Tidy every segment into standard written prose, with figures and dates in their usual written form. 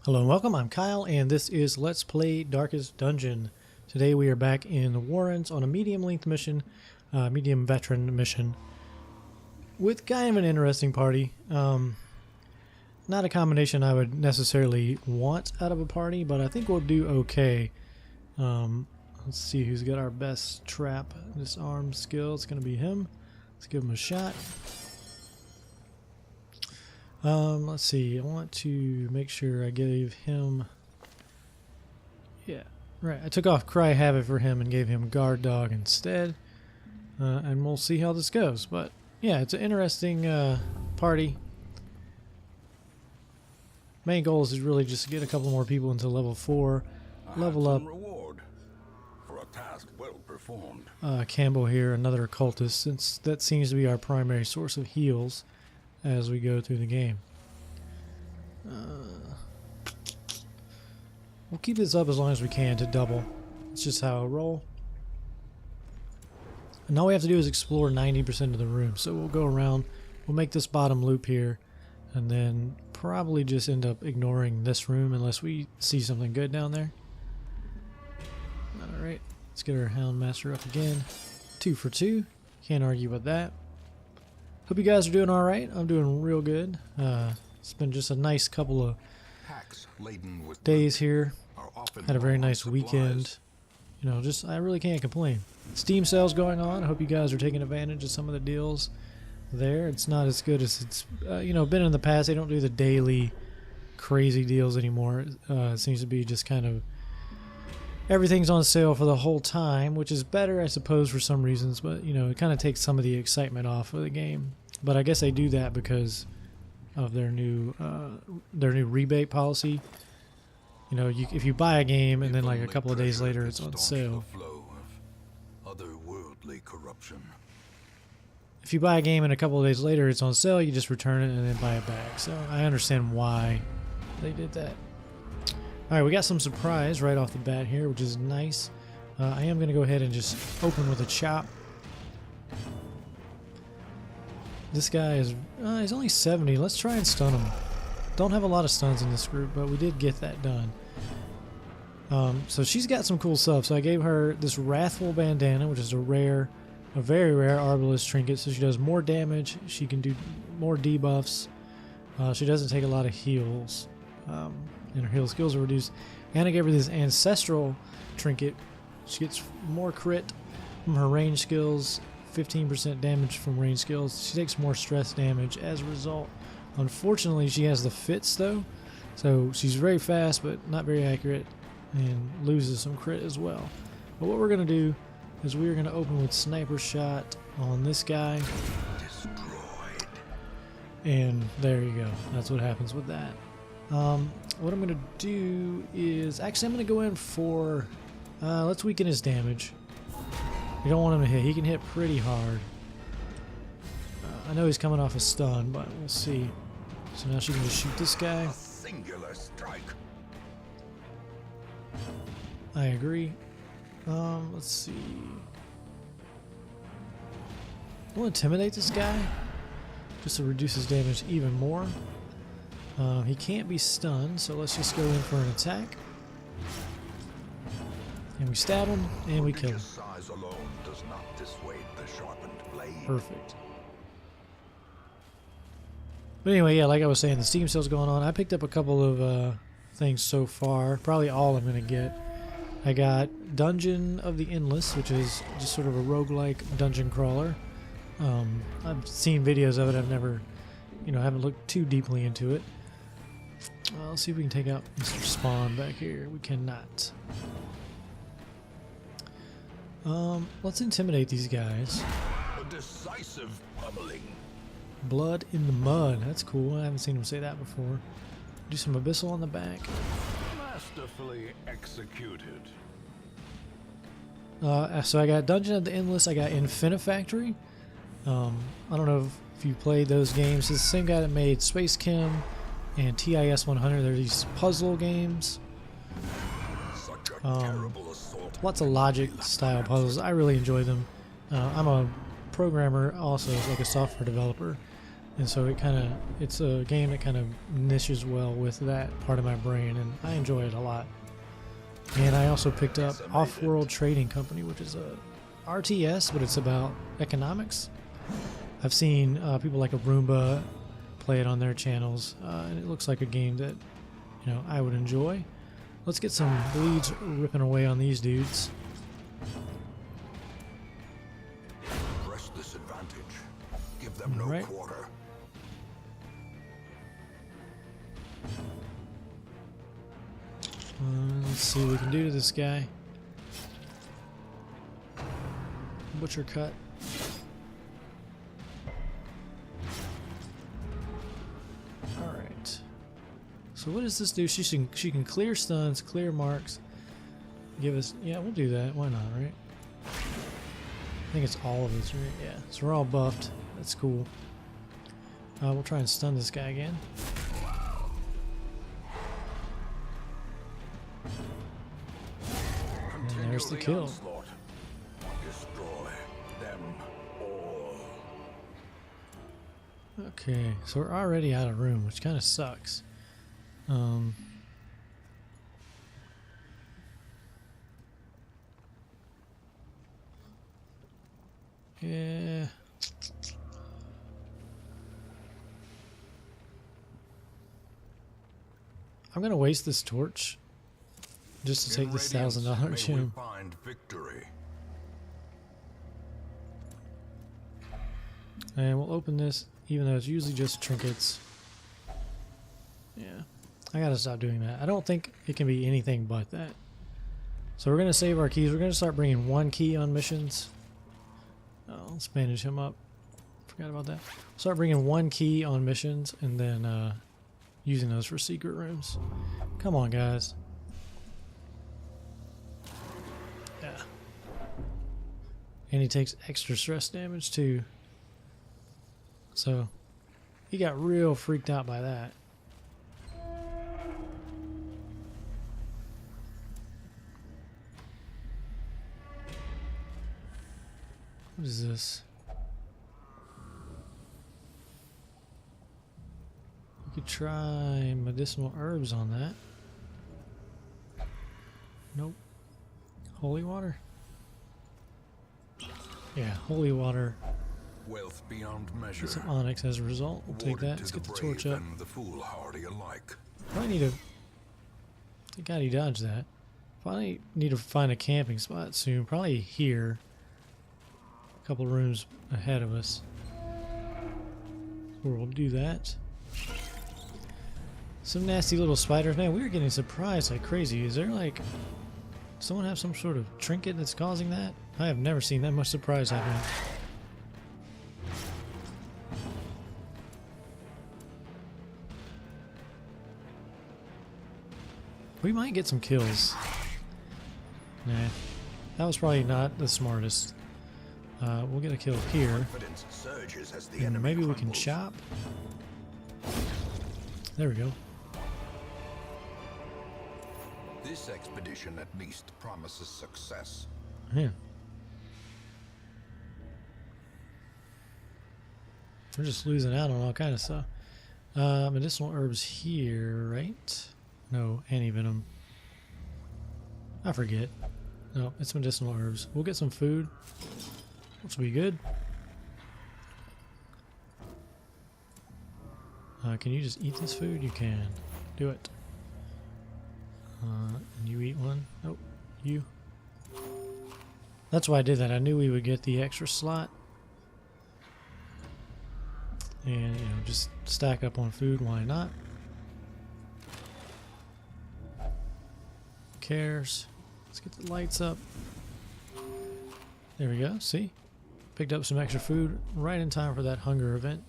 Hello and welcome, I'm Kyle and this is Let's Play Darkest Dungeon. Today we are back in Warrens on a medium length mission, medium veteran mission, with kind of an interesting party. Not a combination I would necessarily want out of a party, but I think we'll do okay. Let's see who's got our best trap disarm skill. It's going to be him. Let's give him a shot. Let's see, I want to make sure I gave him, yeah, right, I took off Cry Havoc for him and gave him Guard Dog instead, and we'll see how this goes. But yeah, it's an interesting party. Main goal is really just to get a couple more people into level 4, level up. Reward for a task well performed. Campbell here, another occultist, since that seems to be our primary source of heals as we go through the game. We'll keep this up as long as we can to double. It's just how I roll. And all we have to do is explore 90% of the room. So we'll go around, we'll make this bottom loop here, and then probably just end up ignoring this room unless we see something good down there. Alright, let's get our Hound Master up again. 2 for 2. Can't argue with that. Hope you guys are doing alright. I'm doing real good. It's been just a nice couple of days here. Had a very nice weekend. You know, just I really can't complain. Steam sales going on. I hope you guys are taking advantage of some of the deals there. It's not as good as it's you know, been in the past. They don't do the daily crazy deals anymore. It seems to be just kind of everything's on sale for the whole time, which is better, I suppose, for some reasons. But you know, it kind of takes some of the excitement off of the game. But I guess they do that because of their new rebate policy. You know, if you buy a game and then like a couple of days later it's on sale. If you buy a game and a couple of days later it's on sale, you just return it and then buy it back. So I understand why they did that. Alright, we got some surprise right off the bat here, which is nice. I am going to go ahead and just open with a chop. This guy is, he's only 70. Let's try and stun him. Don't have a lot of stuns in this group, but we did get that done. So she's got some cool stuff. So I gave her this Wrathful Bandana, which is a very rare Arbalist trinket. So she does more damage. She can do more debuffs. She doesn't take a lot of heals. And her heal skills are reduced. And I gave her this Ancestral trinket. She gets more crit from her range skills. 15% damage from range skills. She takes more stress damage as a result. Unfortunately, she has the fits though, so she's very fast but not very accurate and loses some crit as well. But what we're going to do is we're going to open with Sniper Shot on this guy. Destroyed. And there you go. That's what happens with that. What I'm going to do is actually I'm going to go in for let's weaken his damage. You don't want him to hit. He can hit pretty hard. I know he's coming off a stun, but we'll see. So now she can just shoot this guy. A singular strike. I agree. Let's see. We'll intimidate this guy just to reduce his damage even more. He can't be stunned, so let's just go in for an attack. And we stab him, and we kill him. Size alone does not dissuade the sharpened blade. Perfect. But anyway, yeah, like I was saying, the Steam sale's going on. I picked up a couple of things so far. Probably all I'm going to get. I got Dungeon of the Endless, which is just sort of a roguelike dungeon crawler. I've seen videos of it. I've never, you know, haven't looked too deeply into it. Let's see if we can take out Mr. Spawn back here. We cannot. Let's intimidate these guys. A decisive pummeling. Blood in the Mud. That's cool. I haven't seen him say that before. Do some Abyssal on the back. Masterfully executed. So I got Dungeon of the Endless. I got Infinifactory. I don't know if you played those games. It's the same guy that made Space Chem and TIS 100. They're these puzzle games. Such a terrible assault. Lots of logic style puzzles. I really enjoy them. I'm a programmer also, like a software developer, And so it's a game that kind of niches well with that part of my brain, and I enjoy it a lot. And I also picked up Off-World Trading Company, which is a RTS, but it's about economics. I've seen people like Roomba play it on their channels, and it looks like a game that, you know, I would enjoy. Let's get some bleeds ripping away on these dudes. Press this advantage. Give them no quarter. Let's see what we can do to this guy. Butcher cut. Alright. So what does this do? She can clear stuns, clear marks. Give us... Yeah, we'll do that. Why not, right? I think it's all of us, right? Yeah. So we're all buffed. That's cool. We'll try and stun this guy again. And there's the kill. Destroy them all. Okay, so we're already out of room, which kind of sucks. Yeah. I'm gonna waste this torch just to take this $1,000 gem. Find victory. And we'll open this, even though it's usually just trinkets. Yeah, I gotta stop doing that. I don't think it can be anything but that. So we're gonna save our keys. We're gonna start bringing 1 key on missions. Oh, let's bandage him up. Forgot about that. Start bringing 1 key on missions, and then using those for secret rooms. Come on, guys. Yeah. And he takes extra stress damage too. So he got real freaked out by that. What is this? We could try medicinal herbs on that. Nope. Holy water? Yeah, holy water. Wealth beyond measure. Get some onyx as a result. We'll take that. Let's get the torch up. The foolhardy alike. Probably need to... Thank God he dodged that. Probably need to find a camping spot soon. Probably here. A couple rooms ahead of us. Where we'll do that. Some nasty little spiders. Man, we were getting surprised like crazy. Is there like... someone have some sort of trinket that's causing that? I have never seen that much surprise happening. We might get some kills. Nah, that was probably not the smartest. We'll get a kill here. And maybe we can chop. There we go. This expedition at least promises success. Yeah. We're just losing out on all kind of stuff. Medicinal herbs here, right? No, anti-venom. I forget. No, it's medicinal herbs. We'll get some food, which will be good. Can you just eat this food? You can. Do it. And you eat one? Nope. You. That's why I did that. I knew we would get the extra slot. And, you know, just stack up on food. Why not? Cares. Let's get the lights up. There we go. See? Picked up some extra food right in time for that hunger event.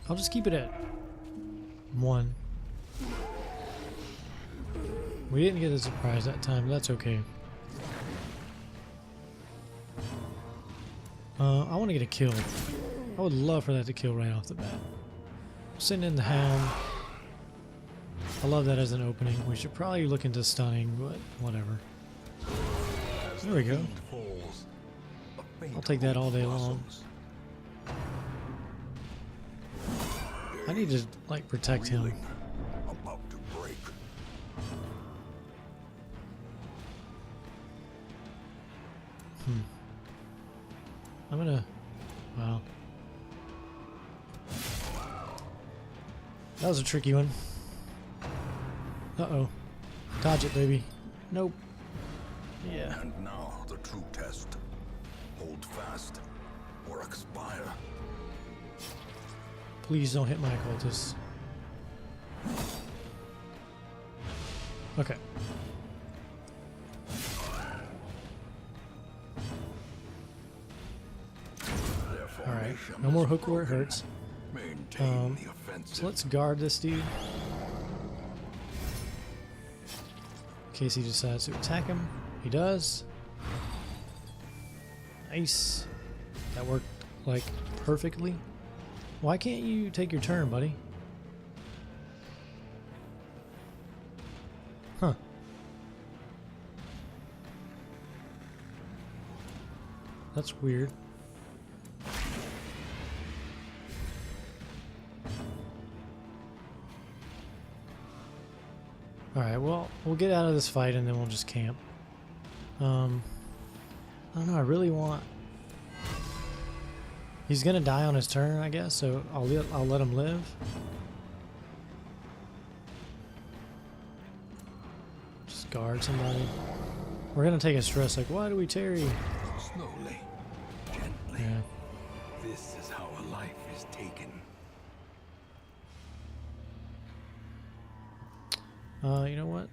I'll just keep it at 1. We didn't get a surprise that time, but that's okay. I want to get a kill. I would love for that to kill right off the bat. Send in the hound. I love that as an opening. We should probably look into stunning, but whatever. There we go. faint I'll take that all day hope long. blossoms. I need to like protect him. Reeling, about to break. I'm gonna. Wow. That was a tricky one. Uh-oh. Dodge it, baby. Nope. Yeah. And now the true test. Hold fast or expire. Please don't hit my cultists. Okay. Alright. No more hook where it hurts. Maintain the offensive. So let's guard this dude. In case he decides to attack him. He does. Nice. That worked like perfectly. Why can't you take your turn, buddy? Huh. That's weird. Alright, well, we'll get out of this fight and then we'll just camp. I don't know, I really want... He's gonna die on his turn, I guess, so I'll let him live. Just guard somebody. We're gonna take a stress, like, why do we tarry? Slowly, gently. Yeah. This is how a life is taken. You know what?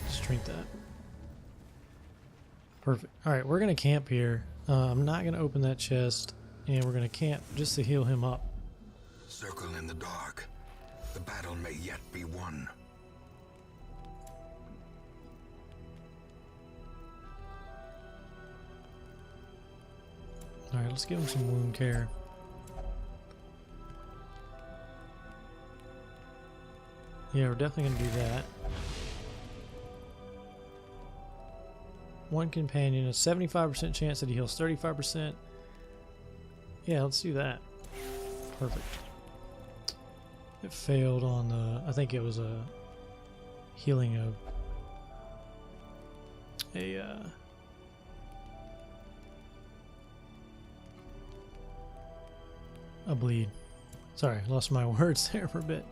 Just drink that. Perfect. Alright, we're going to camp here. I'm not going to open that chest, and we're going to camp just to heal him up. Circle in the dark. The battle may yet be won. Alright, let's give him some wound care. Yeah, we're definitely going to do that. One companion, a 75% chance that he heals 35%. Yeah, let's do that. Perfect. It failed on the... I think it was a healing of a bleed. Sorry, lost my words there for a bit.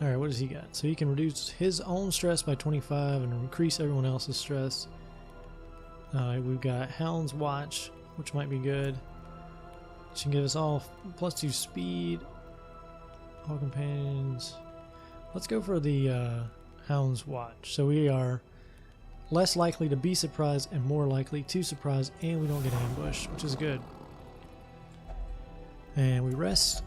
Alright, what does he got? So he can reduce his own stress by 25 and increase everyone else's stress. We've got Hound's Watch, which might be good. She can give us all +2 speed. All companions. Let's go for the Hound's Watch. So we are less likely to be surprised and more likely to surprise, and we don't get ambushed, which is good. And we rest.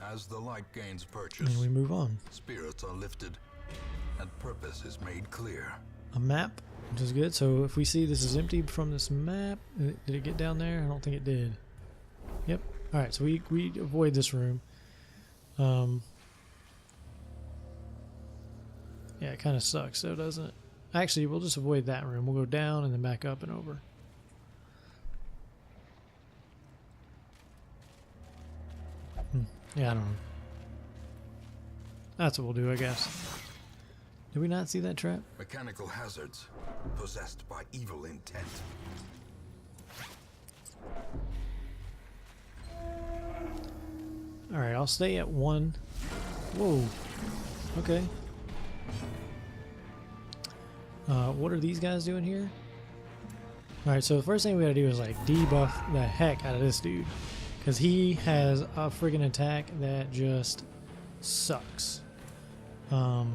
As the light gains purchase, And we move on. spirits are lifted, and purpose is made clear. A map, which is good. So if we see this is empty from this map, did it get down there? I don't think it did. Yep. All right, so we avoid this room. Yeah, it kind of sucks, though, doesn't it? Actually, we'll just avoid that room. We'll go down and then back up and over. Yeah, I don't know. That's what we'll do, I guess. Did we not see that trap? Mechanical hazards possessed by evil intent. Alright, I'll stay at 1. Whoa. Okay. What are these guys doing here? Alright, so the first thing we gotta do is like debuff the heck out of this dude. Because he has a friggin' attack that just sucks. They're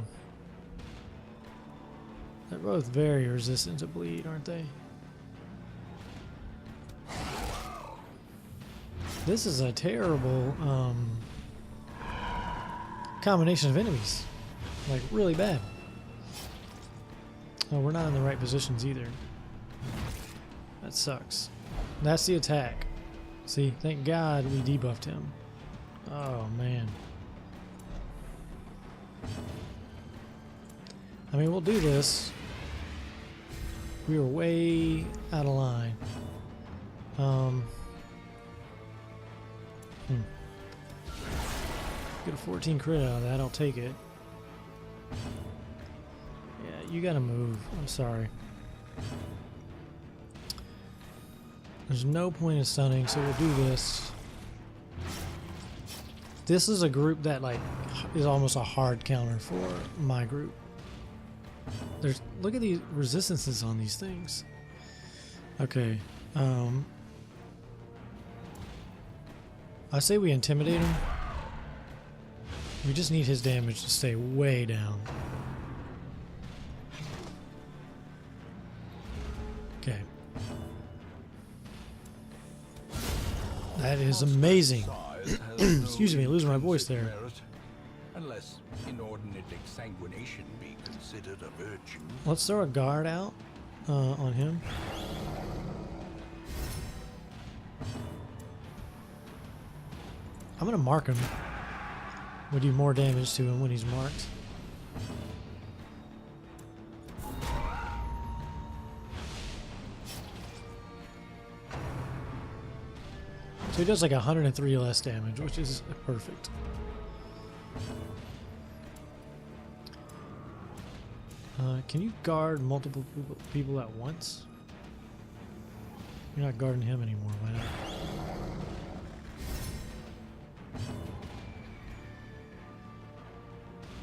both very resistant to bleed, aren't they? This is a terrible combination of enemies. Like, really bad. Oh, we're not in the right positions either. That sucks. That's the attack. See, thank God we debuffed him. Oh, man. I mean, we'll do this. We were way out of line. Get a 14 crit out of that, I'll take it. Yeah, you gotta move. I'm sorry. There's no point in stunning, so we'll do this. This is a group that like is almost a hard counter for my group. Look at these resistances on these things. Okay. I say we intimidate him. We just need his damage to stay way down. Okay. That is amazing. Excuse me, losing my voice there. Unless inordinate exsanguination be considered a virtue. Let's throw a guard out on him. I'm gonna mark him. We'll do more damage to him when he's marked. So he does like 103 less damage, which is perfect. Can you guard multiple people at once? You're not guarding him anymore, why not?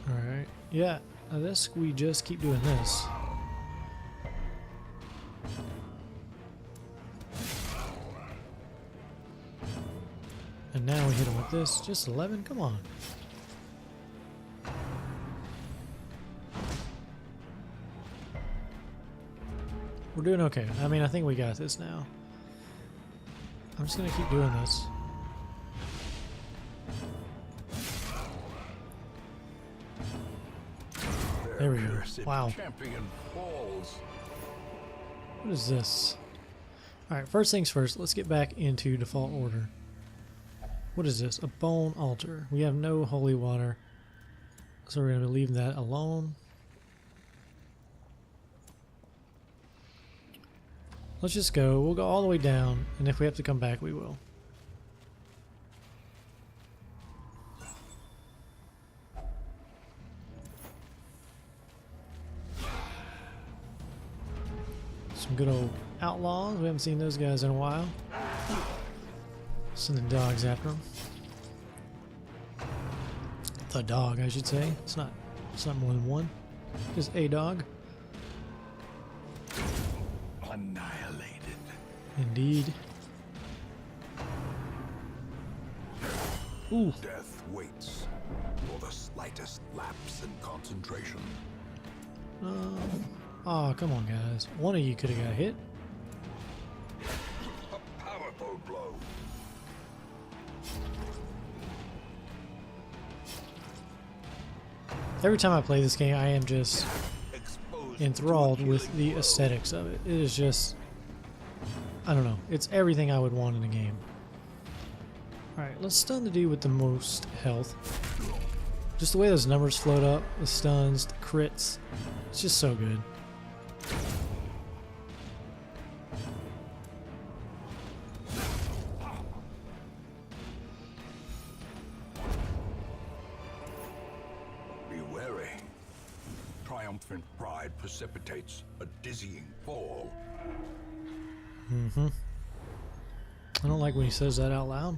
Alright, yeah, I guess we just keep doing this. And now we hit him with this. Just 11? Come on. We're doing okay. I mean, I think we got this now. I'm just going to keep doing this. There we go. Wow. What is this? Alright, first things first, let's get back into default order. What is this? A bone altar. We have no holy water, so we're going to leave that alone. Let's just go. We'll go all the way down, and if we have to come back, we will. Some good old outlaws. We haven't seen those guys in a while. Sending dogs after them. The dog, I should say. It's not more than one. Just a dog. Annihilated. Indeed. Ooh. Death waits for the slightest lapse in concentration. Oh, come on, guys. One of you could have got hit. A powerful blow. Every time I play this game, I am just enthralled with the aesthetics of it. It is just, I don't know, it's everything I would want in a game. Alright, let's stun the dude with the most health. Just the way those numbers float up, the stuns, the crits, it's just so good. Triumphant pride precipitates a dizzying fall. Mm-hmm. I don't like when he says that out loud.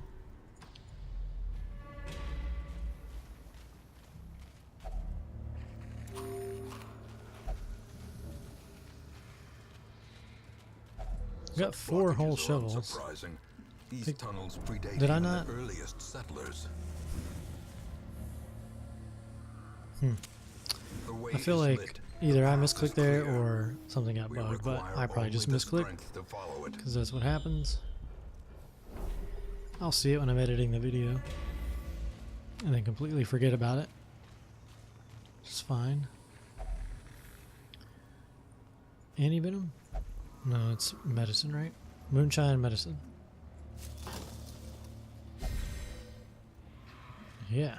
We got 4 whole shovels. These tunnels predate Did I not? the earliest settlers. I feel like either I misclicked there or something got bugged, but I probably just misclicked because that's what happens. I'll see it when I'm editing the video and then completely forget about it. It's fine. Antivenom? No, it's medicine, right? Moonshine medicine. Yeah.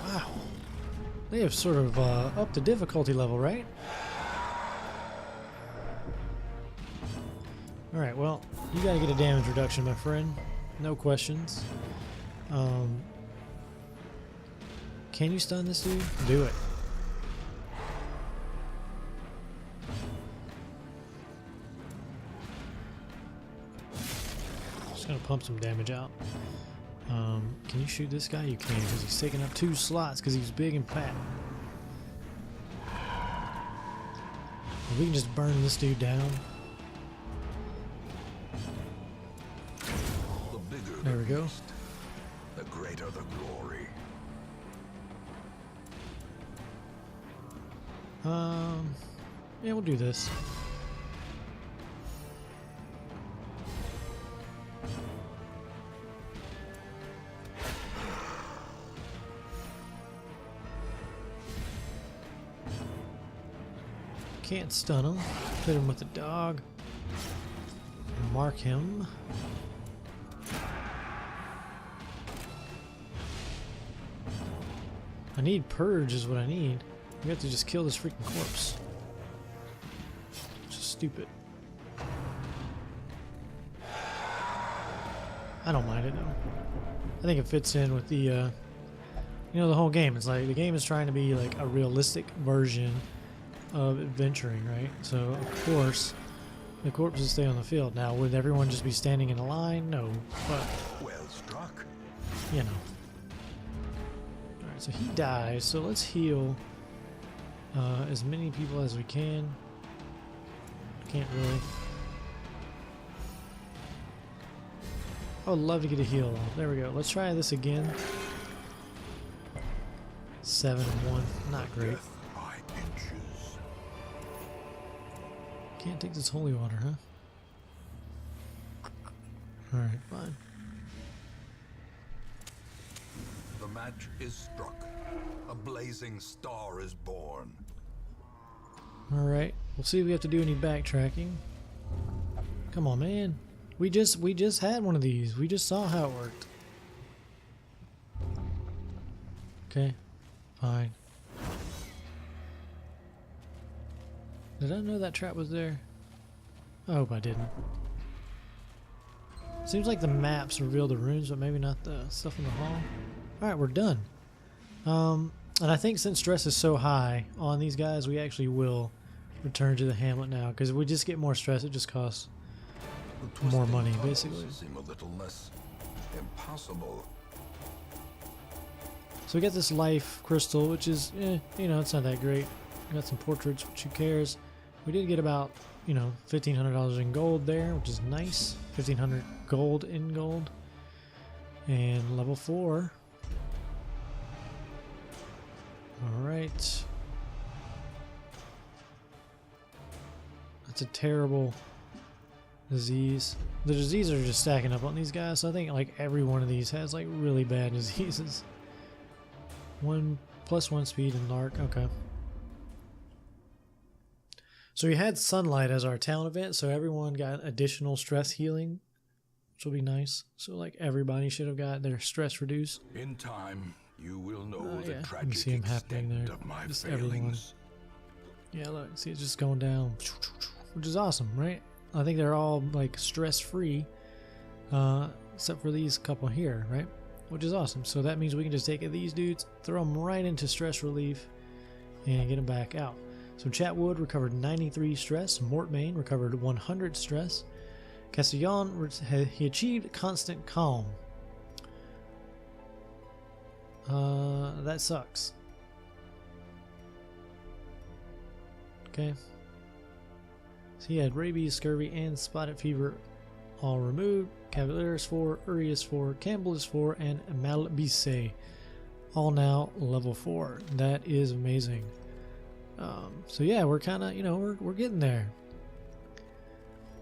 Wow. They have sort of upped the difficulty level, right? Alright, well, you gotta get a damage reduction, my friend. No questions. Can you stun this dude? Do it. Just gonna pump some damage out. Can you shoot this guy? You can, because he's taking up 2 slots because he's big and fat. We can just burn this dude down. The bigger There we go. beast, the greater the glory. Yeah, we'll do this. Can't stun him. Hit him with the dog. Mark him. I need purge is what I need. We have to just kill this freaking corpse. Which is stupid. I don't mind it though. I think it fits in with the you know, the whole game. It's like the game is trying to be like a realistic version of adventuring, right? So of course the corpses stay on the field. Now would everyone just be standing in a line? No, but Well struck. you know. Alright, so he dies, so let's heal as many people as we can. Can't really. I would love to get a heal off. There we go. Let's try this again. 7 and 1. Not great. Death by inches. Can't take this holy water, huh? Alright, fine. The match is struck. A blazing star is born. Alright. We'll see if we have to do any backtracking. Come on, man. We just had one of these. We just saw how it worked. Okay. Fine. Did I know that trap was there? I hope I didn't. Seems like the maps reveal the runes, but maybe not the stuff in the hall. Alright, we're done. And I think since stress is so high on these guys, we actually will return to the hamlet now, because if we just get more stress, it just costs The more twisting money, tunnels basically. seem a little less impossible. So we got this life crystal, which is, you know, it's not that great. We got some portraits, which who cares? We did get about, you know, $1,500 in gold there, which is nice. 1,500 gold in gold. And level 4. Alright. That's a terrible disease. The diseases are just stacking up on these guys, so I think like every one of these has like really bad diseases. 1+1 speed and lark, okay. So we had sunlight as our town event, so everyone got additional stress healing, which will be nice. So like everybody should have got their stress reduced. In time, you will know the Yeah, you can tragic see 'em happening extent there. of my Just everyone. failings. Yeah, look, see it's just going down, which is awesome, right? I think they're all like stress-free, except for these couple here, right? Which is awesome. So that means we can just take these dudes, throw them right into stress relief, and get them back out. So Chatwood recovered 93 stress. Mortmain recovered 100 stress. Castillon, he achieved constant calm. That sucks. Okay. So he had rabies, scurvy, and spotted fever all removed. Cavalier is 4, Uri is 4, Campbell is 4, and Malbise all now level 4. That is amazing. So yeah, we're kind of, you know, we're getting there.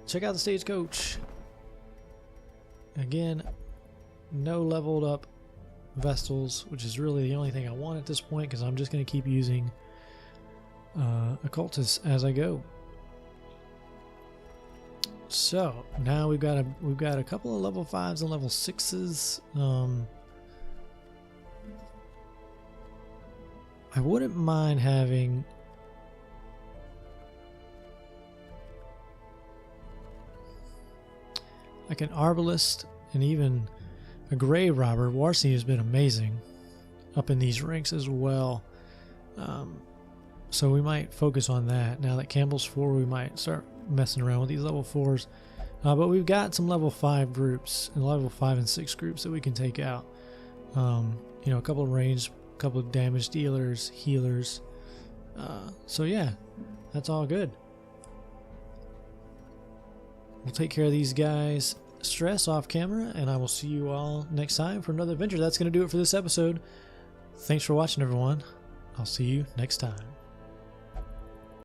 Check out the stagecoach. Again, no leveled up Vestals, which is really the only thing I want at this point, because I'm just going to keep using occultists as I go. So now we've got a couple of level 5s and level 6s. I wouldn't mind having like an arbalist and even a grave robber. Warcy has been amazing up in these ranks as well. So we might focus on that. Now that Campbell's 4, we might start messing around with these level 4s. But we've got some level 5 groups and level 5 and 6 groups that we can take out. You know, a couple of ranged, a couple of damage dealers, healers. So yeah, that's all good. We'll take care of these guys stress off camera, and I will see you all next time for another adventure. That's going to do it for this episode. Thanks for watching, everyone. I'll see you next time.